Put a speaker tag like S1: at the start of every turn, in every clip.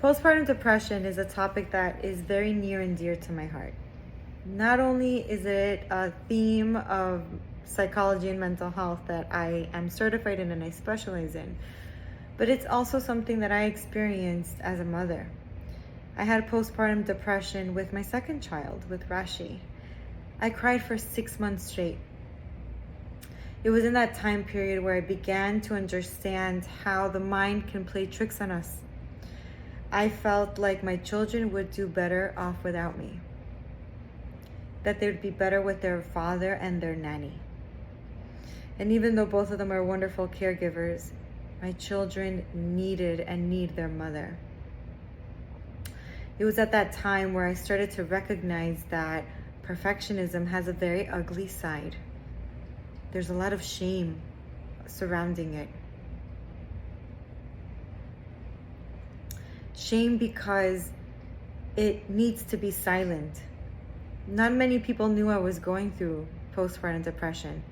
S1: Postpartum depression is a topic that is very near and dear to my heart. Not only is it a theme of psychology and mental health that I am certified in and I specialize in, but it's also something that I experienced as a mother. I had postpartum depression with my second child, with Rashi. I cried for 6 months straight. It was in that time period where I began to understand how the mind can play tricks on us. I felt like my children would do better off without me, that they would be better with their father and their nanny. And even though both of them are wonderful caregivers, my children needed and need their mother. It was at that time where I started to recognize that perfectionism has a very ugly side. There's a lot of shame surrounding it. Shame because it needs to be silent. Not many people knew I was going through postpartum depression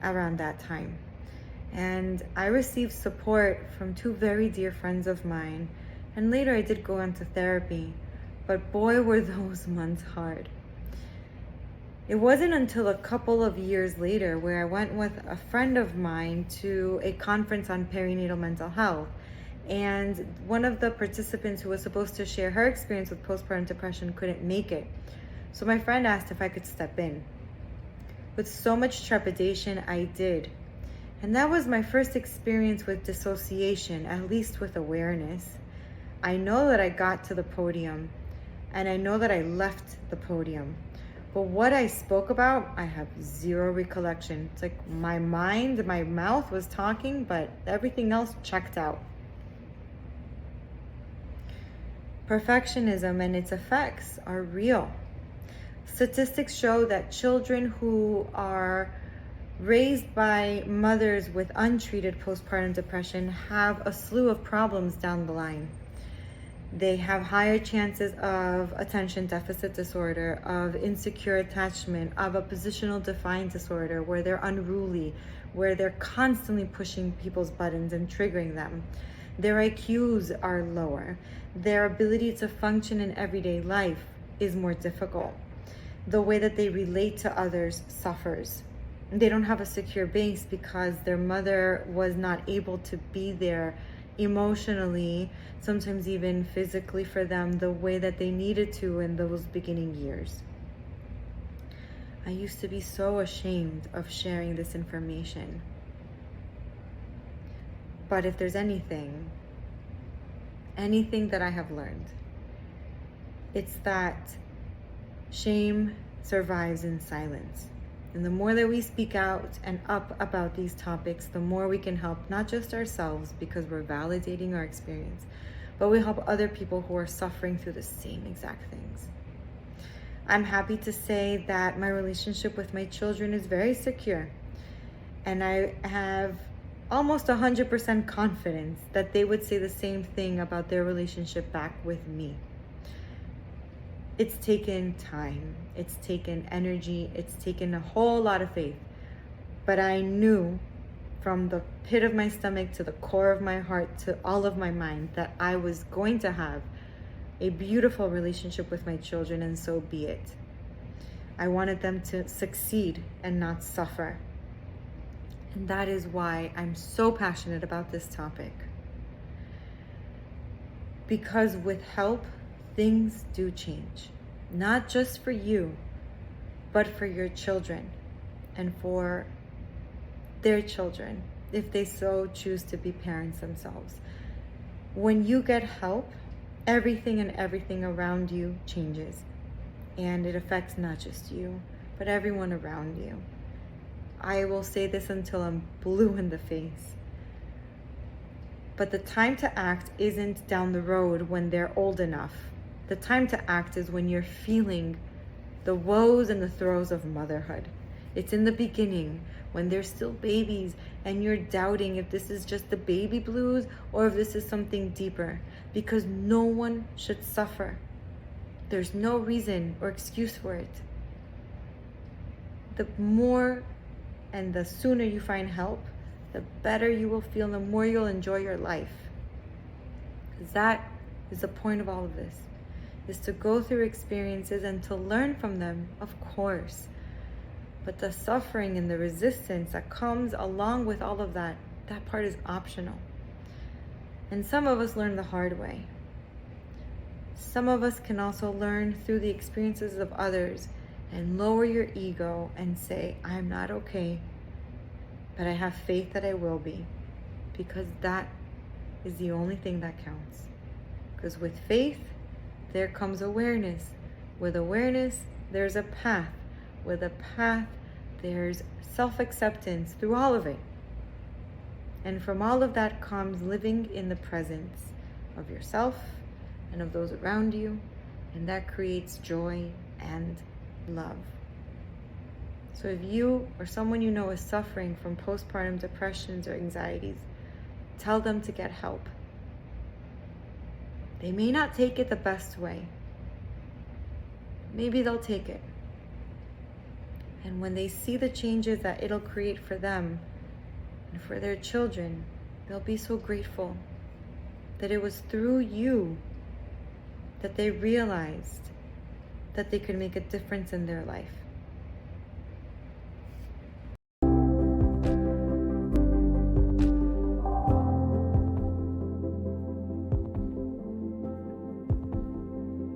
S1: around that time. And I received support from two very dear friends of mine. And later I did go into therapy. But boy, were those months hard. It wasn't until a couple of years later where I went with a friend of mine to a conference on perinatal mental health. And one of the participants who was supposed to share her experience with postpartum depression couldn't make it. So my friend asked if I could step in. With so much trepidation, I did. And that was my first experience with dissociation, at least with awareness. I know that I got to the podium, and I know that I left the podium. But what I spoke about, I have zero recollection. It's like my mind, my mouth was talking, but everything else checked out. Perfectionism and its effects are real. Statistics show that children who are raised by mothers with untreated postpartum depression have a slew of problems down the line. They have higher chances of attention deficit disorder, of insecure attachment, of a positional defiant disorder where they're unruly, where they're constantly pushing people's buttons and triggering them. Their IQs are lower. Their ability to function in everyday life is more difficult. The way that they relate to others suffers. They don't have a secure base because their mother was not able to be there emotionally, sometimes even physically for them the way that they needed to in those beginning years. I used to be so ashamed of sharing this information. But if there's anything that I have learned, it's that shame survives in silence. And the more that we speak out and up about these topics, the more we can help not just ourselves because we're validating our experience, but we help other people who are suffering through the same exact things. I'm happy to say that my relationship with my children is very secure. And I have almost 100% confidence that they would say the same thing about their relationship back with me. It's taken time, it's taken energy, it's taken a whole lot of faith. But I knew from the pit of my stomach to the core of my heart to all of my mind that I was going to have a beautiful relationship with my children, and so be it. I wanted them to succeed and not suffer. And that is why I'm so passionate about this topic. Because with help, things do change. Not just for you, but for your children and for their children, if they so choose to be parents themselves. When you get help, everything around you changes. And it affects not just you, but everyone around you. I will say this until I'm blue in the face. But the time to act isn't down the road when they're old enough. The time to act is when you're feeling the woes and the throes of motherhood. It's in the beginning when they're still babies and you're doubting if this is just the baby blues or if this is something deeper, because no one should suffer. There's no reason or excuse for it. The more and the sooner you find help, the better you will feel, the more you'll enjoy your life. Because that is the point of all of this, is to go through experiences and to learn from them, of course. But the suffering and the resistance that comes along with all of that, that part is optional. And some of us learn the hard way. Some of us can also learn through the experiences of others and lower your ego and say, I'm not okay, but I have faith that I will be, because that is the only thing that counts. Because with faith, there comes awareness. With awareness, there's a path. With a path, there's self-acceptance through all of it. And from all of that comes living in the presence of yourself and of those around you, and that creates joy and love. So if you or someone you know is suffering from postpartum depressions or anxieties, tell them to get help. They may not take it the best way. Maybe they'll take it. And when they see the changes that it'll create for them and for their children, they'll be so grateful that it was through you that they realized that they could make a difference in their life.